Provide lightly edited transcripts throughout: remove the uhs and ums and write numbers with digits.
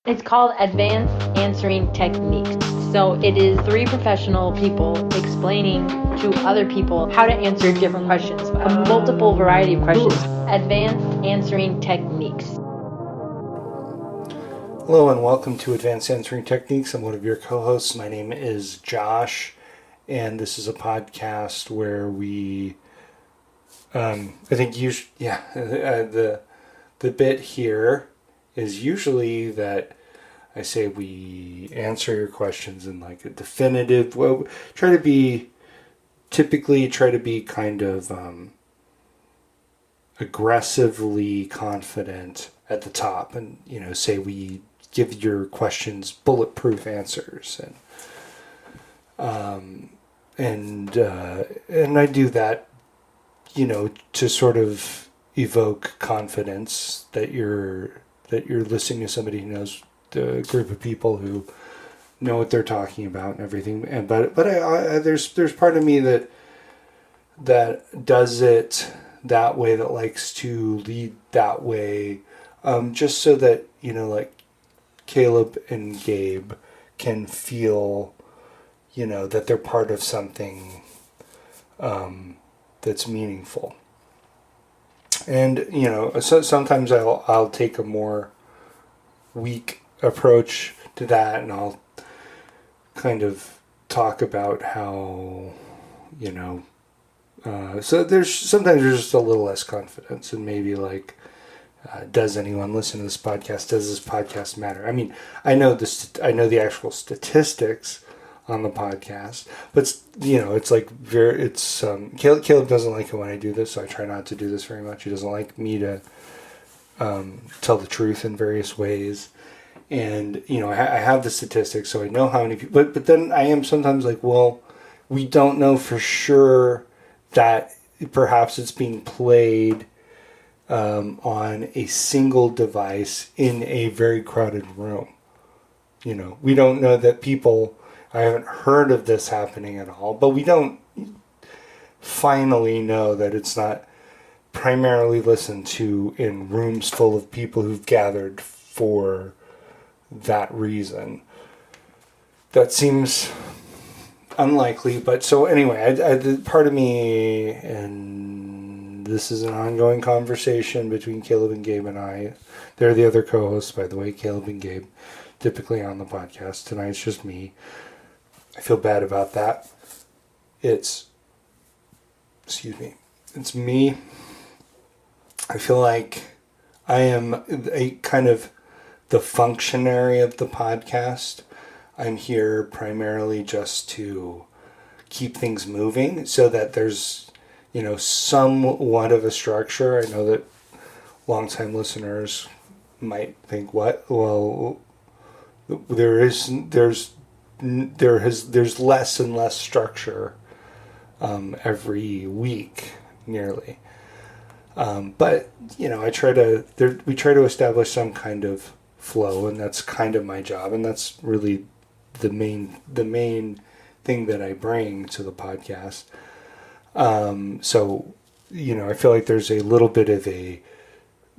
It's called Advanced Answering Techniques. So it is three professional people explaining to other people how to answer different questions, a multiple variety of questions. Advanced Answering Techniques. Hello and welcome to Advanced Answering Techniques. I'm one of your co-hosts. My name is Josh, and this is a podcast where we, the bit here is usually that I say we answer your questions in like a definitive, typically try to be kind of aggressively confident at the top, and say we give your questions bulletproof answers, and I do that to sort of evoke confidence that you're listening to somebody who knows the group of people who know what they're talking about and everything. And but there's part of me that does it that way, that likes to lead that way, just so that like Caleb and Gabe can feel that they're part of something that's meaningful. And so sometimes I'll take a more weak approach to that, and I'll kind of talk about how so there's just a little less confidence, and maybe like, does anyone listen to this podcast? Does this podcast matter? I mean, I know the actual statistics on the podcast, but it's like Caleb doesn't like it when I do this, so I try not to do this very much. He doesn't like me to tell the truth in various ways. And, I have the statistics, so I know how many people, but then I am sometimes like, well, we don't know for sure that perhaps it's being played on a single device in a very crowded room. We don't know that people, I haven't heard of this happening at all, but we don't finally know that it's not primarily listened to in rooms full of people who've gathered for that reason. That seems unlikely, but so anyway, I part of me, and this is an ongoing conversation between Caleb and Gabe and I. They're the other co-hosts, by the way, Caleb and Gabe, typically on the podcast. Tonight's just me. I feel bad about that. It's me. I feel like I am a kind of the functionary of the podcast. I'm here primarily just to keep things moving so that there's, somewhat of a structure. I know that longtime listeners might think, what? Well, there's less and less structure every week, nearly. But we try to establish some kind of flow, and that's kind of my job, and that's really the main thing that I bring to the podcast. So I feel like there's a little bit of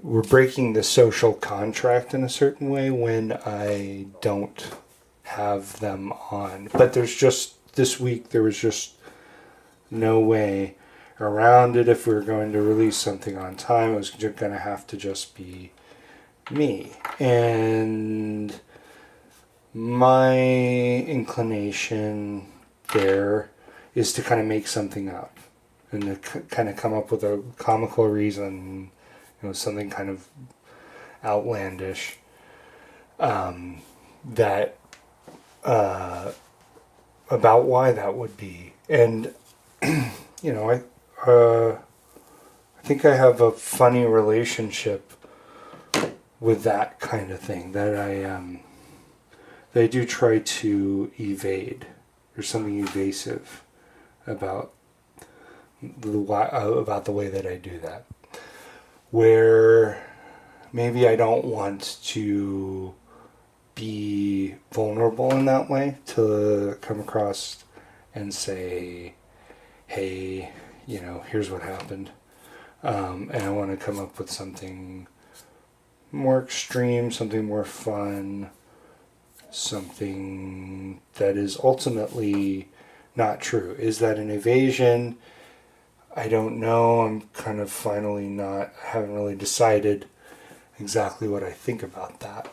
we're breaking the social contract in a certain way when I don't have them on. But this week there was just no way around it. If we were going to release something on time, it was going to have to just be me. And my inclination there is to kind of make something up and to kind of come up with a comical reason, something kind of outlandish, that about why that would be. And I think I have a funny relationship with that kind of thing that I do try to evade. There's something evasive about the way that I do that, where maybe I don't want to be vulnerable in that way, to come across and say, hey, here's what happened, and I want to come up with something more extreme, something more fun, something that is ultimately not true? Is that an evasion? I don't know. I'm kind of finally not, haven't really decided exactly what I think about that.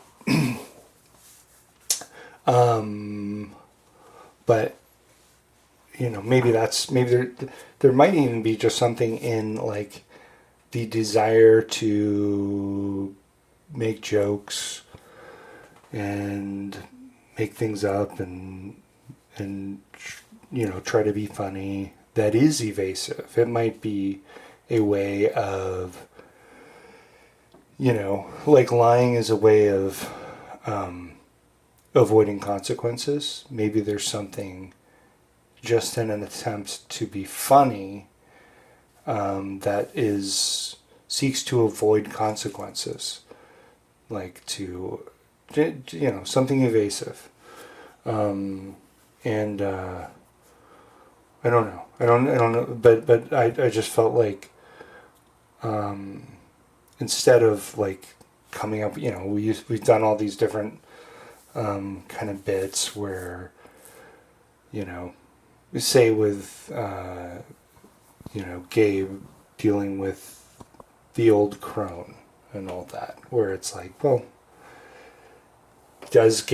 But maybe there might even be just something in like the desire to make jokes and make things up and try to be funny that is evasive. It might be a way of like lying is a way of avoiding consequences. Maybe there's something just in an attempt to be funny that seeks to avoid consequences, like something evasive. And I don't know. I don't know. But I just felt like instead of like coming up, we've done all these different kind of bits where, say with, Gabe dealing with the old crone and all that, where it's like, well, is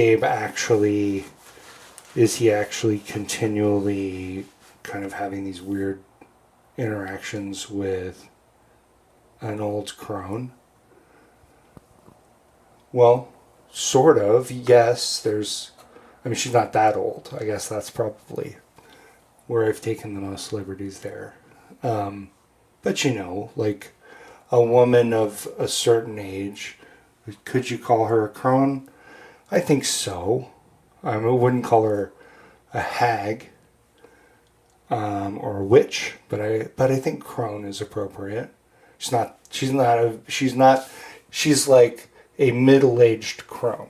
he actually continually kind of having these weird interactions with an old crone? Well, sort of, yes. She's not that old. I guess that's probably where I've taken the most liberties there. But like a woman of a certain age, could you call her a crone? I think so. I wouldn't call her a hag or a witch, but I think crone is appropriate. She's like a middle-aged crone.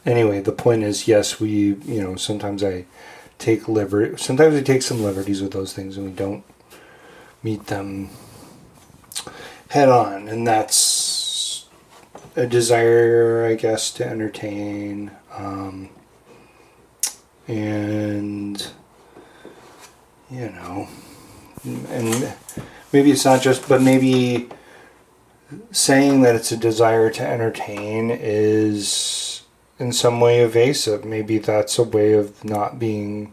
Anyway, the point is, yes, sometimes we take some liberties with those things and we don't meet them head on, and that's a desire, I guess, to entertain, and and maybe it's not just, but maybe saying that it's a desire to entertain is in some way evasive. Maybe that's a way of not being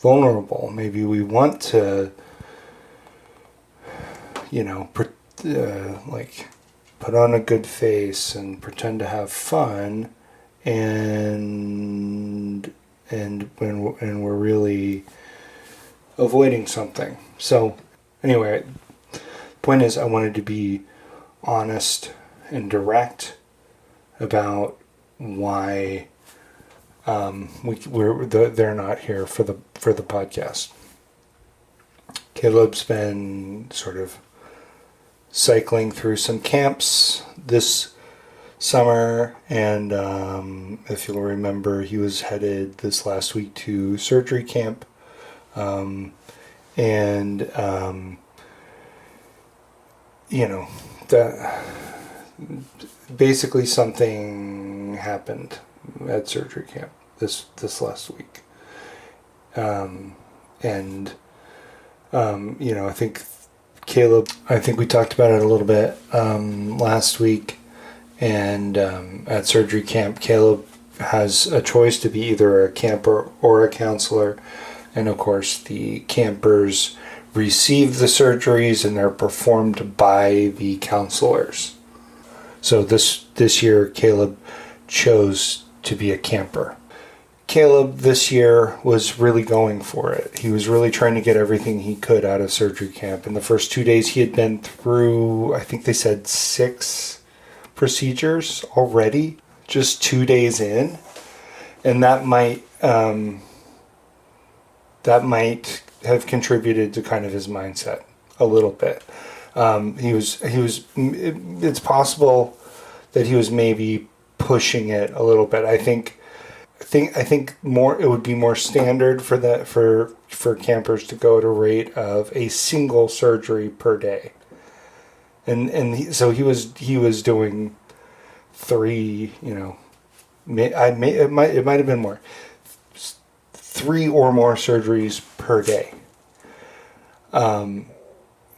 vulnerable. Maybe we want to, put on a good face and pretend to have fun, and when we're really avoiding something. So anyway, the point is, I wanted to be honest and direct about why they're not here for the podcast. Caleb's been sort of cycling through some camps this summer, and if you'll remember, he was headed this last week to surgery camp, that basically something happened at surgery camp this last week, I think we talked about it a little bit last week, and at surgery camp, Caleb has a choice to be either a camper or a counselor, and of course the campers receive the surgeries and they're performed by the counselors. So this year Caleb chose to be a camper. Caleb this year was really going for it. He was really trying to get everything he could out of surgery camp. In the first 2 days he had been through, I think they said 6 procedures already, just 2 days in. And that might have contributed to kind of his mindset a little bit. It's possible that he was maybe pushing it a little bit. I think more, it would be more standard for campers to go at a rate of a single surgery per day. So he was doing 3, it might have been more. 3 or more surgeries per day.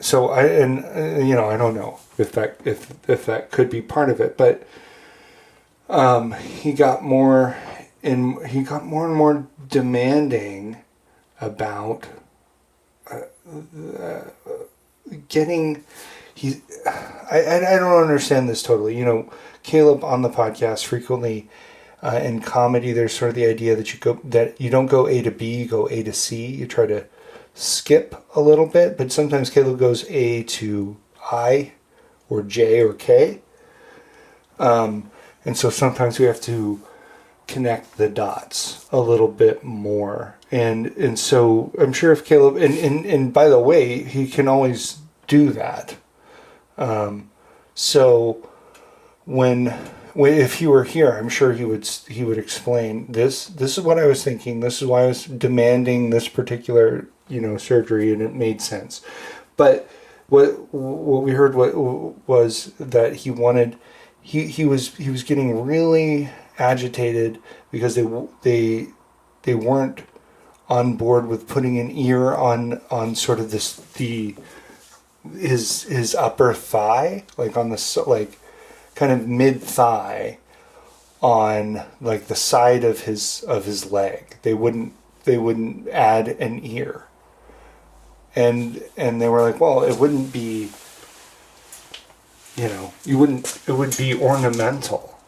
So I don't know if that could be part of it, but he got more and more demanding about getting. I don't understand this totally. Caleb on the podcast frequently. In comedy, there's sort of the idea that you don't go A to B, you go A to C. You try to skip a little bit, but sometimes Caleb goes A to I, or J or K, and so sometimes we have to connect the dots a little bit more. And so I'm sure if Caleb and by the way, he can always do that. So if he were here, I'm sure he would explain this. This is what I was thinking. This is why I was demanding this particular surgery, and it made sense. But what we heard was that he wanted he was getting really agitated because they weren't on board with putting an ear on sort of his upper thigh, like on the kind of mid thigh, on like the side of his leg. They wouldn't add an ear, and they were like, well, it wouldn't be, it would be ornamental,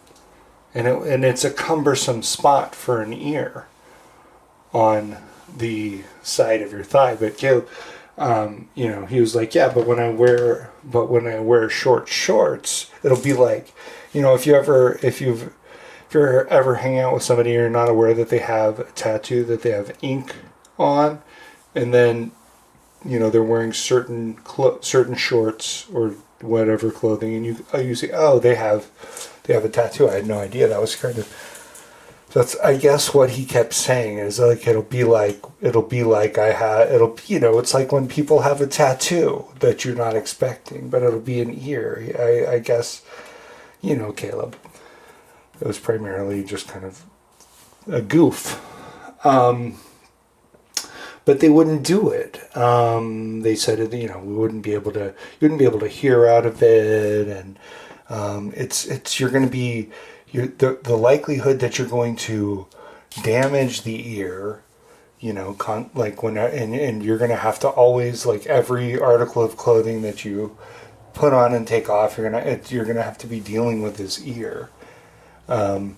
and it's a cumbersome spot for an ear on the side of your thigh. But Caleb, he was like, yeah, but when I wear short shorts, it'll be like, if you ever hang out with somebody and you're not aware that they have a tattoo, that they have ink on, and then, they're wearing certain shorts or whatever clothing, and you say, oh, they have a tattoo. I had no idea. That was kind of, that's, I guess, what he kept saying is like, it'll be like it's like when people have a tattoo that you're not expecting, but it'll be an ear. I guess, Caleb, it was primarily just kind of a goof. But they wouldn't do it. They said, you wouldn't be able to hear out of it, and you're going to be, the likelihood that you're going to damage the ear, like when, and you're going to have to always, like every article of clothing that you put on and take off, you're gonna have to be dealing with his ear, but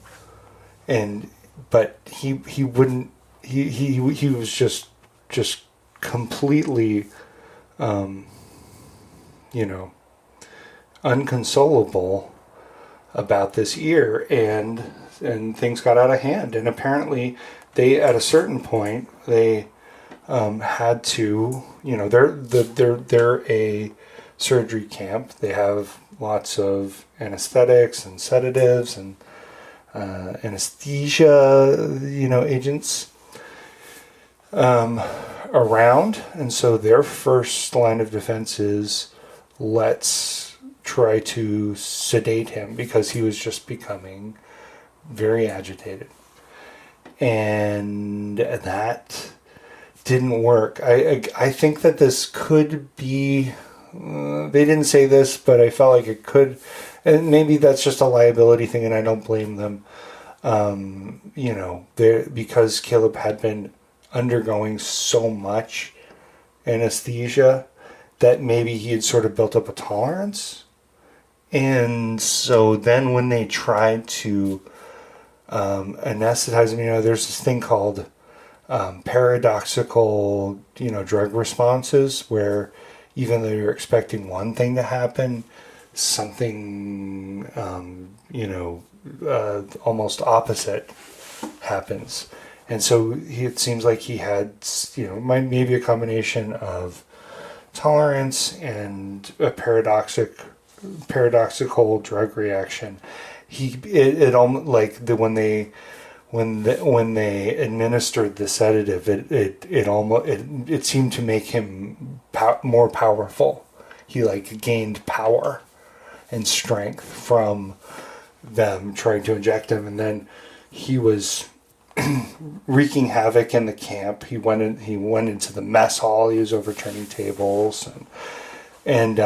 he wouldn't. He was just completely, unconsolable about this ear, and things got out of hand. And apparently, they, at a certain point, they had to, they're a surgery camp. They have lots of anesthetics and sedatives and anesthesia, agents around. And so their first line of defense is, let's try to sedate him, because he was just becoming very agitated. And that didn't work. I think that this could be, they didn't say this, but I felt like it could, and maybe that's just a liability thing, and I don't blame them. Because Caleb had been undergoing so much anesthesia that maybe he had sort of built up a tolerance. And so then when they tried to anesthetize him, there's this thing called paradoxical, drug responses, where even though you're expecting one thing to happen, something, almost opposite happens. And so it seems like he had, maybe a combination of tolerance and a paradoxical drug reaction. It almost, like when they administered the sedative, it seemed to make him more powerful. He gained power and strength from them trying to inject him, and then he was wreaking havoc in the camp. He went into the mess hall. He was overturning tables, and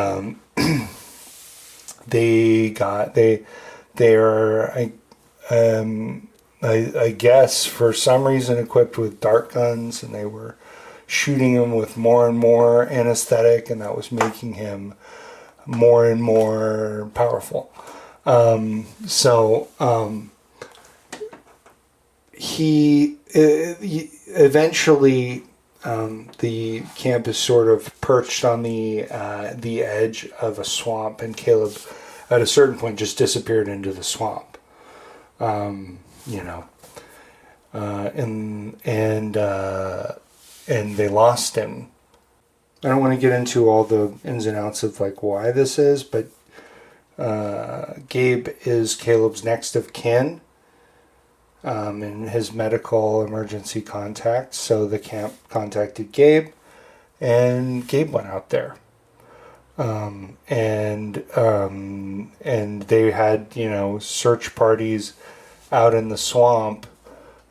I guess for some reason equipped with dart guns, and they were shooting him with more and more anesthetic, and that was making him more and more powerful. He eventually, the camp is sort of perched on the edge of a swamp, and Caleb, at a certain point, just disappeared into the swamp. And they lost him. I don't want to get into all the ins and outs of like why this is, but Gabe is Caleb's next of kin, and his medical emergency contact. So the camp contacted Gabe, and Gabe went out there, and they had search parties out in the swamp,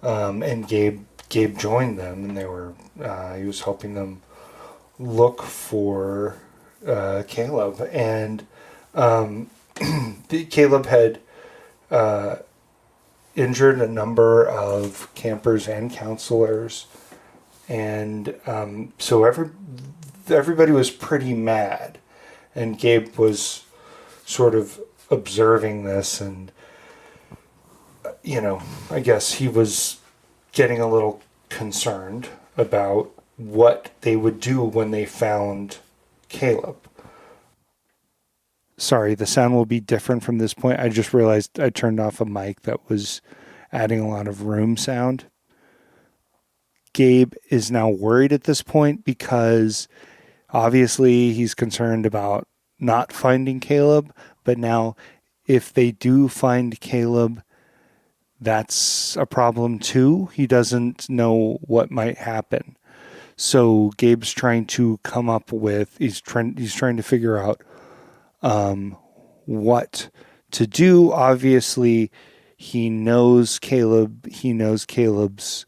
and Gabe joined them, and they were he was helping them look for Caleb, and Caleb had injured a number of campers and counselors, and so everybody was pretty mad, and Gabe was sort of observing this, and I guess he was getting a little concerned about what they would do when they found Caleb. Sorry, the sound will be different from this point. I just realized I turned off a mic that was adding a lot of room sound. Gabe is now worried at this point because obviously he's concerned about not finding Caleb, but now if they do find Caleb, that's a problem too. He doesn't know what might happen. So Gabe's trying to come up with, he's trying to figure out what to do. Obviously, he knows Caleb's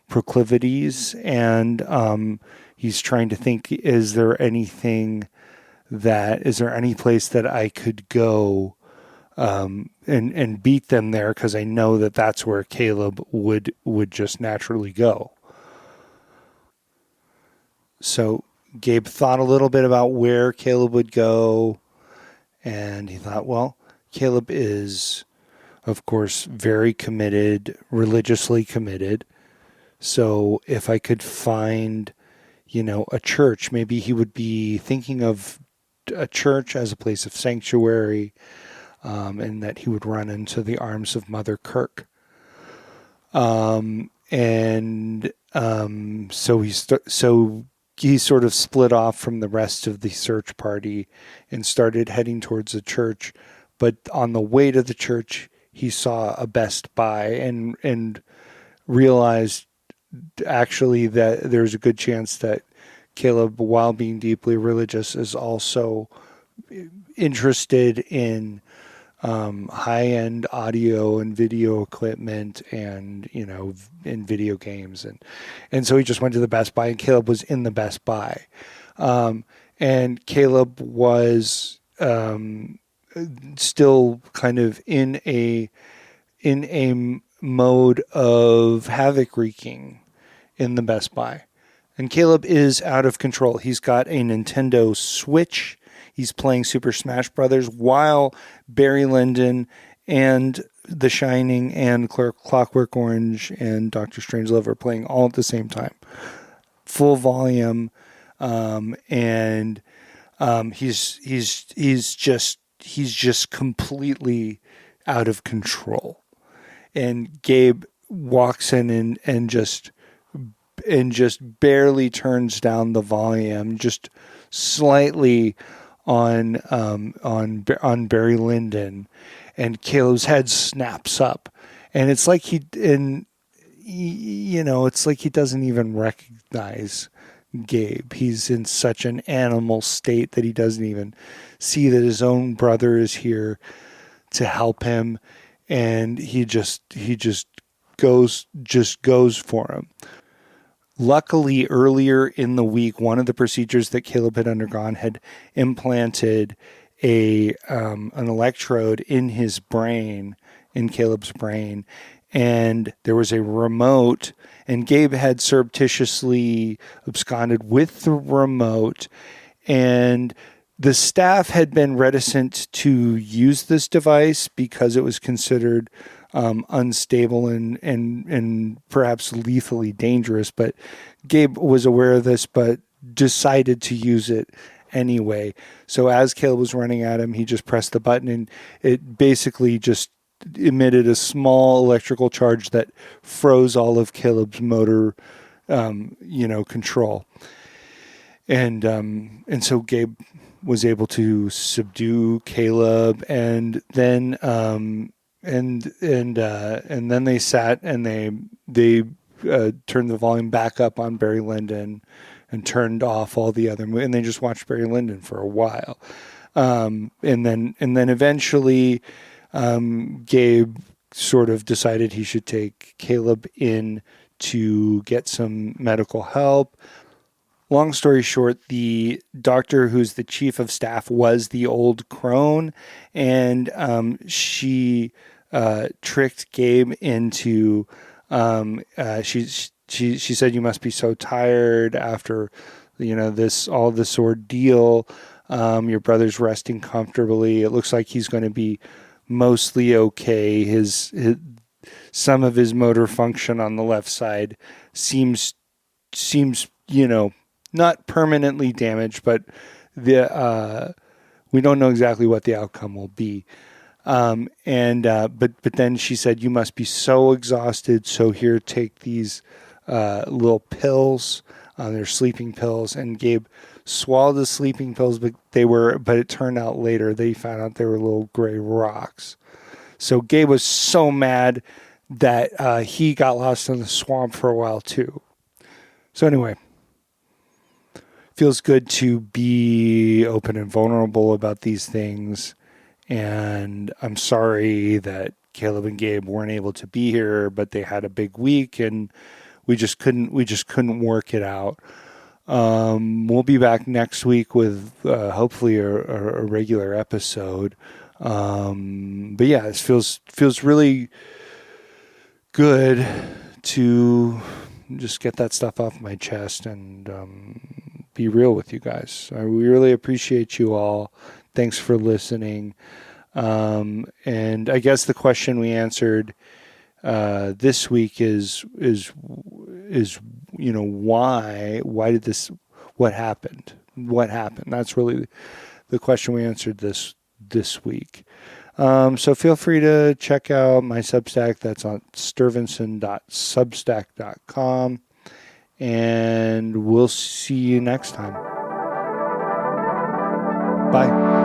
proclivities, and he's trying to think, is there any place that I could go and beat them there, because I know that that's where Caleb would just naturally go. So Gabe thought a little bit about where Caleb would go, and he thought, well, Caleb is, of course, very committed, religiously committed. So if I could find, a church, maybe he would be thinking of a church as a place of sanctuary, and that he would run into the arms of Mother Kirk. So he sort of split off from the rest of the search party and started heading towards the church. But on the way to the church, he saw a Best Buy and realized actually that there's a good chance that Caleb, while being deeply religious, is also interested in high-end audio and video equipment and, in video games. And so he just went to the Best Buy, and Caleb was in the Best Buy. And Caleb was still kind of in a mode of havoc wreaking in the Best Buy. And Caleb is out of control. He's got a Nintendo Switch. He's playing Super Smash Brothers while Barry Lyndon and The Shining and Clockwork Orange and Doctor Strangelove are playing all at the same time. Full volume. And he's just completely out of control. And Gabe walks in and just barely turns down the volume, just slightly on Barry Lyndon, and Caleb's head snaps up, and it's like he doesn't even recognize Gabe. He's in such an animal state that he doesn't even see that his own brother is here to help him. and he just goes for him. Luckily, earlier in the week, one of the procedures that Caleb had undergone had implanted an electrode in his brain, in Caleb's brain, and there was a remote, and Gabe had surreptitiously absconded with the remote, and the staff had been reticent to use this device because it was considered unstable and perhaps lethally dangerous. But Gabe was aware of this, but decided to use it anyway. So as Caleb was running at him, he just pressed the button, and it basically just emitted a small electrical charge that froze all of Caleb's motor, control. And so Gabe was able to subdue Caleb, and then and then they sat and they turned the volume back up on Barry Lyndon and turned off all the other, and they just watched Barry Lyndon for a while, and then eventually Gabe sort of decided he should take Caleb in to get some medical help. Long story short, the doctor who's the chief of staff was the old crone, and she tricked Gabe into. She said, "You must be so tired after, this ordeal. Your brother's resting comfortably. It looks like he's going to be mostly okay. His some of his motor function on the left side seems not permanently damaged, but we don't know exactly what the outcome will be." But then she said, "You must be so exhausted. So here, take these little pills. They're sleeping pills." And Gabe swallowed the sleeping pills, but it turned out later they found out they were little gray rocks. So Gabe was so mad that he got lost in the swamp for a while too. So anyway, feels good to be open and vulnerable about these things. And I'm sorry that Caleb and Gabe weren't able to be here, but they had a big week and we just couldn't work it out. We'll be back next week with hopefully a regular episode. But yeah, this feels really good to just get that stuff off my chest and be real with you guys. We really appreciate you all. Thanks for listening. And I guess the question we answered this week is why did this, what happened? That's really the question we answered this week. So feel free to check out my Substack. That's on sturvinson.substack.com. And we'll see you next time. Bye.